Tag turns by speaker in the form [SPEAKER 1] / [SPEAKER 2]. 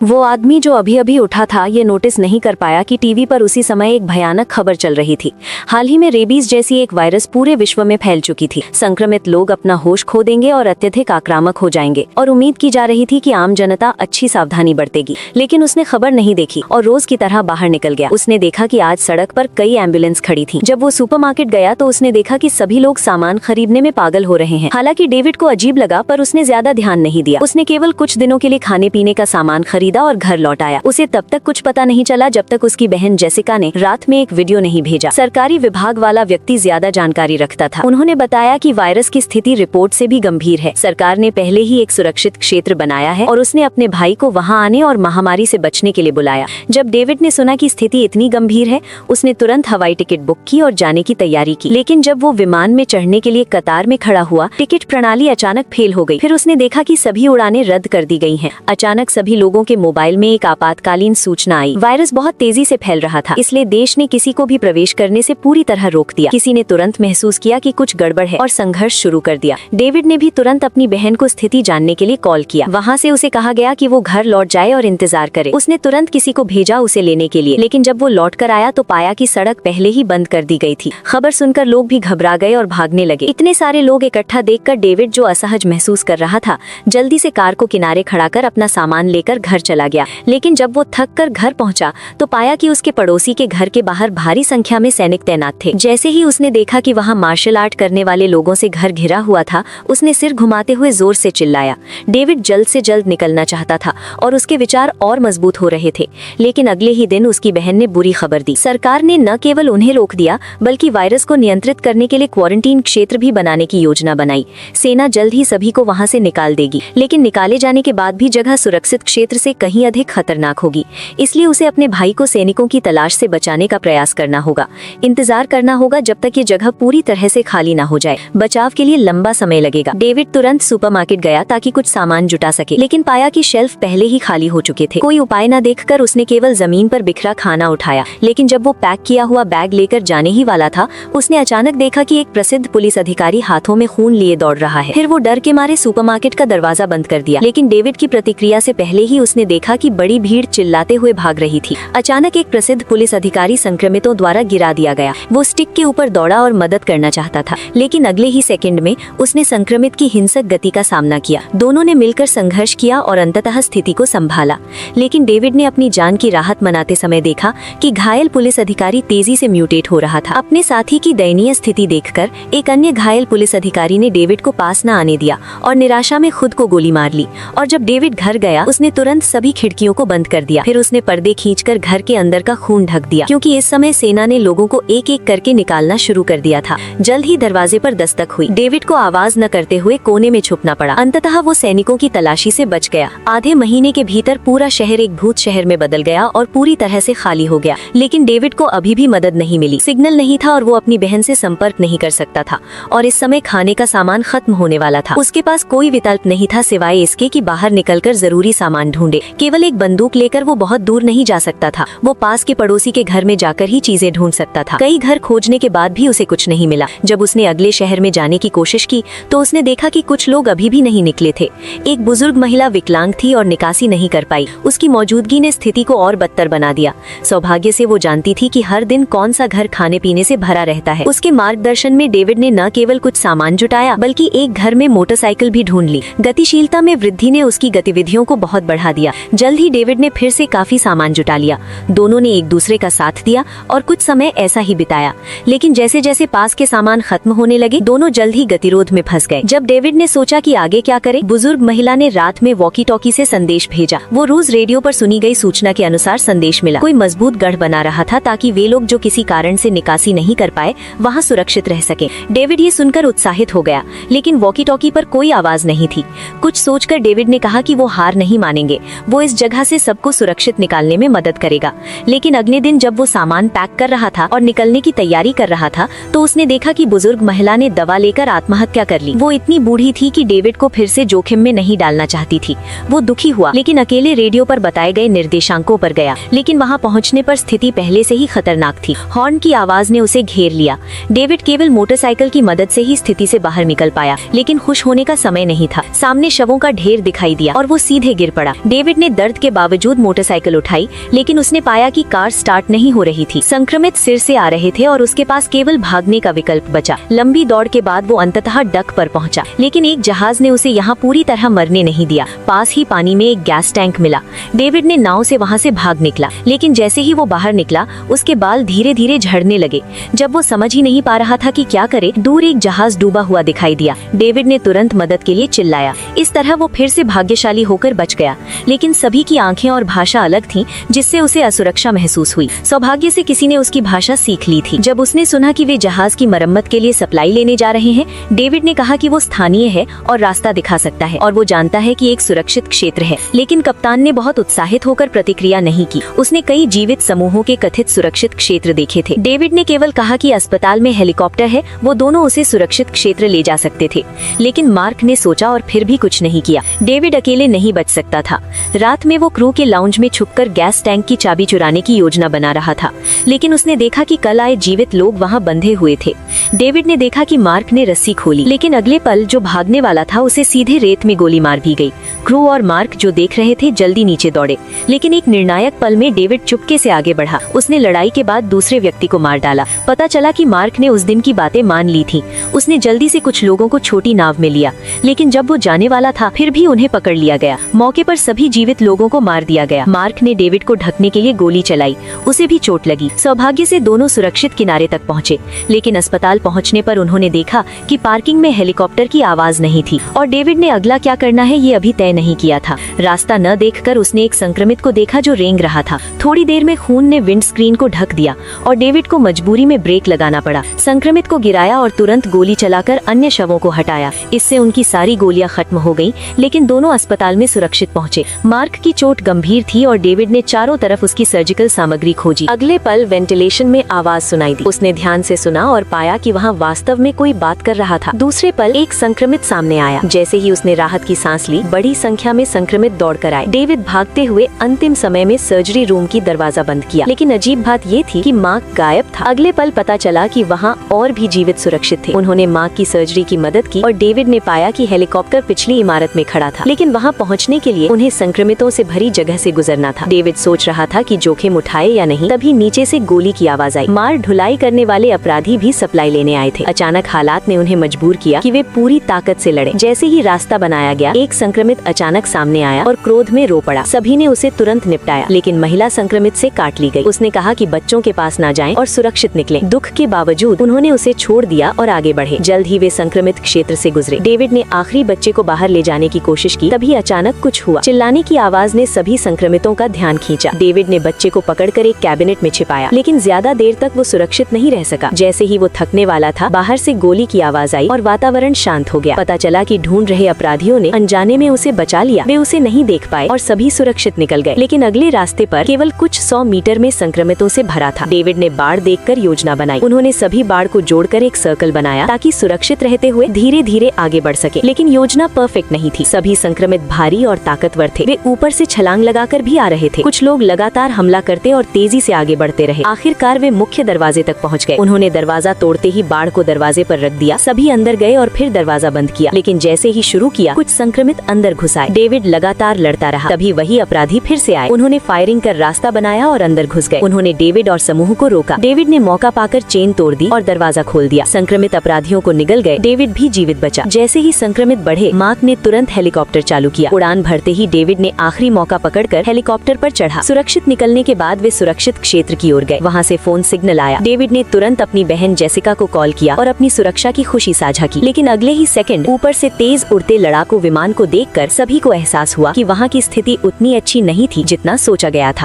[SPEAKER 1] वो आदमी जो अभी अभी उठा था ये नोटिस नहीं कर पाया कि टीवी पर उसी समय एक भयानक खबर चल रही थी। हाल ही में रेबीज जैसी एक वायरस पूरे विश्व में फैल चुकी थी। संक्रमित लोग अपना होश खो देंगे और अत्यधिक आक्रामक हो जाएंगे और उम्मीद की जा रही थी कि आम जनता अच्छी सावधानी बरतेगी, लेकिन उसने खबर नहीं देखी और रोज की तरह बाहर निकल गया। उसने देखा कि आज सड़क पर कई एम्बुलेंस खड़ी थी। जब वो सुपरमार्केट गया तो उसने देखा कि सभी लोग सामान खरीदने में पागल हो रहे हैं। हालांकि डेविड को अजीब लगा, पर उसने ज्यादा ध्यान नहीं दिया। उसने केवल कुछ दिनों के लिए खाने पीने का सामान खरीदा और घर लौट आया। उसे तब तक कुछ पता नहीं चला जब तक उसकी बहन जेसिका ने रात में एक वीडियो नहीं भेजा। सरकारी विभाग वाला व्यक्ति ज्यादा जानकारी रखता था। उन्होंने बताया कि वायरस की स्थिति रिपोर्ट से भी गंभीर है। सरकार ने पहले ही एक सुरक्षित क्षेत्र बनाया है और उसने अपने भाई को वहां आने और महामारी से बचने के लिए बुलाया। जब डेविड ने सुना कि स्थिति इतनी गंभीर है, उसने तुरंत हवाई टिकट बुक की और जाने की तैयारी की। लेकिन जब वो विमान में चढ़ने के लिए कतार में खड़ा हुआ, टिकट प्रणाली अचानक फेल हो गई। फिर उसने देखा कि सभी उड़ानें रद्द कर दी गई हैं। अचानक सभी लोगों के मोबाइल में एक आपातकालीन सूचना आई। वायरस बहुत तेजी से फैल रहा था, इसलिए देश ने किसी को भी प्रवेश करने से पूरी तरह रोक दिया। किसी ने तुरंत महसूस किया कि कुछ गड़बड़ है और संघर्ष शुरू कर दिया। डेविड ने भी तुरंत अपनी बहन को स्थिति जानने के लिए कॉल किया। वहाँ से उसे कहा गया कि वो घर लौट जाए और इंतजार करे। उसने तुरंत किसी को भेजा उसे लेने के लिए, लेकिन जब वो लौट कर आया तो पाया कि सड़क पहले ही बंद कर दी गई थी। खबर सुनकर लोग भी घबरा गए और भागने लगे। इतने सारे लोग इकट्ठा देखकर डेविड, जो असहज महसूस कर रहा था, जल्दी से कार को किनारे खड़ा कर अपना सामान लेकर घर चला गया। लेकिन जब वो थक कर घर पहुंचा तो पाया कि उसके पड़ोसी के घर के बाहर भारी संख्या में सैनिक तैनात थे। जैसे ही उसने देखा कि वहां मार्शल आर्ट करने वाले लोगों से घर घिरा हुआ था, उसने सिर घुमाते हुए जोर से चिल्लाया। डेविड जल्द से जल्द निकलना चाहता था और उसके विचार और मजबूत हो रहे थे। लेकिन अगले ही दिन उसकी बहन ने बुरी खबर दी। सरकार ने न केवल उन्हें रोक दिया, बल्कि वायरस को नियंत्रित करने के लिए क्वारंटीन क्षेत्र भी बनाने की योजना बनाई। सेना जल्द ही सभी को वहां से निकाल देगी, लेकिन निकाले जाने के बाद भी जगह सुरक्षित क्षेत्र से कहीं अधिक खतरनाक होगी। इसलिए उसे अपने भाई को सैनिकों की तलाश से बचाने का प्रयास करना होगा। इंतजार करना होगा जब तक ये जगह पूरी तरह से खाली ना हो जाए। बचाव के लिए लंबा समय लगेगा। डेविड तुरंत सुपरमार्केट गया ताकि कुछ सामान जुटा सके, लेकिन पाया कि शेल्फ पहले ही खाली हो चुके थे। कोई उपाय न देखकर उसने केवल जमीन पर बिखरा खाना उठाया। लेकिन जब वो पैक किया हुआ बैग लेकर जाने ही वाला था, उसने अचानक देखा कि एक प्रसिद्ध पुलिस अधिकारी हाथों में खून लिए दौड़ रहा है। फिर वो डर के मारे सुपरमार्केट का दरवाजा बंद कर दिया। लेकिन डेविड की प्रतिक्रिया से पहले ही उसने देखा कि बड़ी भीड़ चिल्लाते हुए भाग रही थी। अचानक एक प्रसिद्ध पुलिस अधिकारी संक्रमितों द्वारा गिरा दिया गया। वो स्टिक के ऊपर दौड़ा और मदद करना चाहता था, लेकिन अगले ही सेकंड में उसने संक्रमित की हिंसक गति का सामना किया। दोनों ने मिलकर संघर्ष किया और अंततः स्थिति को संभाला। लेकिन डेविड ने अपनी जान की राहत मनाते समय देखा कि घायल पुलिस अधिकारी तेजी से म्यूटेट हो रहा था। अपने साथी की दयनीय स्थिति देखकर एक अन्य घायल पुलिस अधिकारी ने डेविड को पास न आने दिया और निराशा में खुद को गोली मार ली। और जब डेविड घर गया, उसने तुरंत सभी खिड़कियों को बंद कर दिया। फिर उसने पर्दे खींचकर घर के अंदर का खून ढक दिया, क्योंकि इस समय सेना ने लोगों को एक एक करके निकालना शुरू कर दिया था। जल्द ही दरवाजे पर दस्तक हुई। डेविड को आवाज न करते हुए कोने में छुपना पड़ा। अंततः वो सैनिकों की तलाशी से बच गया। आधे महीने के भीतर पूरा शहर एक भूत शहर में बदल गया और पूरी तरह से खाली हो गया। लेकिन डेविड को अभी भी मदद नहीं मिली। सिग्नल नहीं था और वो अपनी बहन से संपर्क नहीं कर सकता था। और इस समय खाने का सामान खत्म होने वाला था। उसके पास कोई विकल्प नहीं था सिवाय इसके कि बाहर निकलकर जरूरी सामान ढूंढे। केवल एक बंदूक लेकर वो बहुत दूर नहीं जा सकता था। वो पास के पड़ोसी के घर में जाकर ही चीजें ढूंढ सकता था। कई घर खोजने के बाद भी उसे कुछ नहीं मिला। जब उसने अगले शहर में जाने की कोशिश की तो उसने देखा कि कुछ लोग अभी भी नहीं निकले थे। एक बुजुर्ग महिला विकलांग थी और निकासी नहीं कर पाई। उसकी मौजूदगी ने स्थिति को और बदतर बना दिया। सौभाग्य से वो जानती थी कि हर दिन कौन सा घर खाने पीने से भरा रहता है। उसके मार्गदर्शन में डेविड ने न केवल कुछ सामान जुटाया, बल्कि एक घर में मोटरसाइकिल भी ढूंढ ली। गतिशीलता में वृद्धि ने उसकी गतिविधियों को बहुत बढ़ा दिया। जल्द ही डेविड ने फिर से काफी सामान जुटा लिया। दोनों ने एक दूसरे का साथ दिया और कुछ समय ऐसा ही बिताया। लेकिन जैसे जैसे पास के सामान खत्म होने लगे, दोनों जल्द ही गतिरोध में फंस गए। जब डेविड ने सोचा कि आगे क्या करे, बुजुर्ग महिला ने रात में वॉकी टॉकी से संदेश भेजा। वो रोज रेडियो पर सुनी गई सूचना के अनुसार संदेश मिला। कोई मजबूत गढ़ बना रहा था ताकि वे लोग जो किसी कारण से निकासी नहीं कर पाए वहाँ सुरक्षित रह सके। डेविड ये सुनकर उत्साहित हो गया, लेकिन वॉकी टॉकी पर कोई आवाज नहीं थी। कुछ सोचकर डेविड ने कहा कि वो हार नहीं मानेंगे। वो इस जगह से सबको सुरक्षित निकालने में मदद करेगा। लेकिन अगले दिन जब वो सामान पैक कर रहा था और निकलने की तैयारी कर रहा था, तो उसने देखा कि बुजुर्ग महिला ने दवा लेकर आत्महत्या कर ली। वो इतनी बूढ़ी थी कि डेविड को फिर से जोखिम में नहीं डालना चाहती थी। वो दुखी हुआ, लेकिन अकेले रेडियो पर बताए गए निर्देशांकों पर गया। लेकिन वहाँ पहुँचने पर स्थिति पहले से ही खतरनाक थी। हॉर्न की आवाज ने उसे घेर लिया। डेविड केवल मोटरसाइकिल की मदद से ही स्थिति से बाहर निकल पाया, लेकिन खुश होने का समय नहीं था। सामने शवों का ढेर दिखाई दिया और वो सीधे गिर पड़ा। डेविड डेविड ने दर्द के बावजूद मोटरसाइकिल उठाई, लेकिन उसने पाया कि कार स्टार्ट नहीं हो रही थी। संक्रमित सिर से आ रहे थे और उसके पास केवल भागने का विकल्प बचा। लंबी दौड़ के बाद वो अंततः डक पर पहुंचा, लेकिन एक जहाज ने उसे यहाँ पूरी तरह मरने नहीं दिया। पास ही पानी में एक गैस टैंक मिला। डेविड ने नाव से वहाँ से भाग निकला, लेकिन जैसे ही वो बाहर निकला उसके बाल धीरे धीरे झड़ने लगे। जब वो समझ ही नहीं पा रहा था कि क्या करे, दूर एक जहाज डूबा हुआ दिखाई दिया। डेविड ने तुरंत मदद के लिए चिल्लाया। इस तरह वो फिर से भाग्यशाली होकर बच गया, लेकिन सभी की आंखें और भाषा अलग थीं, जिससे उसे असुरक्षा महसूस हुई। सौभाग्य से किसी ने उसकी भाषा सीख ली थी। जब उसने सुना कि वे जहाज की मरम्मत के लिए सप्लाई लेने जा रहे हैं, डेविड ने कहा कि वो स्थानीय है और रास्ता दिखा सकता है और वो जानता है कि एक सुरक्षित क्षेत्र है। लेकिन कप्तान ने बहुत उत्साहित होकर प्रतिक्रिया नहीं की। उसने कई जीवित समूहों के कथित सुरक्षित क्षेत्र देखे थे। डेविड ने केवल कहा कि अस्पताल में हेलीकॉप्टर है, वो दोनों उसे सुरक्षित क्षेत्र ले जा सकते थे। लेकिन मार्क ने सोचा और फिर भी कुछ नहीं किया। डेविड अकेले नहीं बच सकता था। रात में वो क्रू के लाउंज में छुपकर गैस टैंक की चाबी चुराने की योजना बना रहा था, लेकिन उसने देखा कि कल आए जीवित लोग वहां बंधे हुए थे। डेविड ने देखा कि मार्क ने रस्सी खोली, लेकिन अगले पल जो भागने वाला था उसे सीधे रेत में गोली मार दी गई। क्रू और मार्क जो देख रहे थे जल्दी नीचे दौड़े, लेकिन एक निर्णायक पल में डेविड चुपके से आगे बढ़ा। उसने लड़ाई के बाद दूसरे व्यक्ति को मार डाला। पता चला कि मार्क ने उस दिन की बातें मान ली थी। उसने जल्दी से कुछ लोगों को छोटी नाव में लिया, लेकिन जब वो जाने वाला था फिर भी उन्हें पकड़ लिया गया। मौके पर सभी जीवित लोगों को मार दिया गया। मार्क ने डेविड को ढकने के लिए गोली चलाई, उसे भी चोट लगी। सौभाग्य से दोनों सुरक्षित किनारे तक पहुंचे, लेकिन अस्पताल पहुंचने पर उन्होंने देखा कि पार्किंग में हेलीकॉप्टर की आवाज नहीं थी और डेविड ने अगला क्या करना है ये अभी तय नहीं किया था। रास्ता न देखकर उसने एक संक्रमित को देखा जो रेंग रहा था। थोड़ी देर में खून ने विंडस्क्रीन को ढक दिया और डेविड को मजबूरी में ब्रेक लगाना पड़ा। संक्रमित को गिराया और तुरंत गोली चलाकर अन्य शवों को हटाया। इससे उनकी सारी गोलियां खत्म हो गईं, लेकिन दोनों अस्पताल में सुरक्षित पहुंचे। मार्क की चोट गंभीर थी और डेविड ने चारों तरफ उसकी सर्जिकल सामग्री खोजी। अगले पल वेंटिलेशन में आवाज सुनाई दी। उसने ध्यान से सुना और पाया कि वहाँ वास्तव में कोई बात कर रहा था। दूसरे पल एक संक्रमित सामने आया। जैसे ही उसने राहत की सांस ली, बड़ी संख्या में संक्रमित दौड़कर आए। डेविड भागते हुए अंतिम समय में सर्जरी रूम की दरवाजा बंद किया, लेकिन अजीब बात ये थी कि मार्क गायब था। अगले पल पता चला कि वहाँ और भी जीवित सुरक्षित थे। उन्होंने मार्क की सर्जरी की मदद की और डेविड ने पाया कि हेलीकॉप्टर पिछली इमारत में खड़ा था, लेकिन वहाँ पहुँचने के लिए उन्हें संक्रमितों से भरी जगह से गुजरना था। डेविड सोच रहा था कि जोखिम उठाए या नहीं, तभी नीचे से गोली की आवाज आई। मार ढुलाई करने वाले अपराधी भी सप्लाई लेने आए थे। अचानक हालात ने उन्हें मजबूर किया कि वे पूरी ताकत से लड़े। जैसे ही रास्ता बनाया गया, एक संक्रमित अचानक सामने आया और क्रोध में रो पड़ा। सभी ने उसे तुरंत निपटाया, लेकिन महिला संक्रमित से काट ली गई। उसने कहा कि बच्चों के पास ना जाएं और सुरक्षित निकलें। दुख के बावजूद उन्होंने उसे छोड़ दिया और आगे बढ़े। जल्द ही वे संक्रमित क्षेत्र से गुजरे। डेविड ने आखिरी बच्चे को बाहर ले जाने की कोशिश की, तभी अचानक कुछ हुआ। चिल्लाने की आवाज ने सभी संक्रमितों का ध्यान खींचा। डेविड ने बच्चे को पकड़कर एक कैबिनेट में छिपाया, लेकिन ज्यादा देर तक वो सुरक्षित नहीं रह सका। जैसे ही वो थकने वाला था, बाहर से गोली की आवाज आई और वातावरण शांत हो गया। पता चला कि ढूंढ रहे अपराधियों ने अनजाने में उसे बचा लिया। वे उसे नहीं देख पाए और सभी सुरक्षित निकल गए। लेकिन अगले रास्ते पर केवल कुछ 100 मीटर में संक्रमितों से भरा था। डेविड ने बाढ़ देखकर योजना बनाई। उन्होंने सभी बाढ़ को जोड़कर एक सर्कल बनाया ताकि सुरक्षित रहते हुए धीरे धीरे आगे बढ़ सके। लेकिन योजना परफेक्ट नहीं थी। सभी संक्रमित भारी और ताकतवर थे। वे ऊपर से छलांग लगाकर भी आ रहे थे। कुछ लोग लगातार हमला करते और तेजी से आगे बढ़ते रहे। आखिरकार वे मुख्य दरवाजे तक पहुंच गए। उन्होंने दरवाजा तोड़ते ही बाढ़ को दरवाजे पर रख दिया। सभी अंदर गए और फिर दरवाजा बंद किया, लेकिन जैसे ही शुरू किया, कुछ संक्रमित अंदर घुस आए। डेविड लगातार लड़ता रहा। तभी वही अपराधी फिर से आए। उन्होंने फायरिंग कर रास्ता बनाया और अंदर घुस गए। उन्होंने डेविड और समूह को रोका। डेविड ने मौका पाकर चेन तोड़ दी और दरवाजा खोल दिया। संक्रमित अपराधियों को निगल गए। डेविड भी जीवित बचा। जैसे ही संक्रमित बढ़े, मार्क ने तुरंत हेलीकॉप्टर चालू किया। उड़ान भरते ही डेविड ने आखिरी मौका पकड़कर हेलीकॉप्टर पर चढ़ा। सुरक्षित निकलने के बाद वे सुरक्षित क्षेत्र की ओर गए। वहाँ से फोन सिग्नल आया। डेविड ने तुरंत अपनी बहन जेसिका को कॉल किया और अपनी सुरक्षा की खुशी साझा की। लेकिन अगले ही सेकंड ऊपर से तेज उड़ते लड़ाकू विमान को देखकर सभी को एहसास हुआ कि वहाँ की स्थिति उतनी अच्छी नहीं थी जितना सोचा गया था।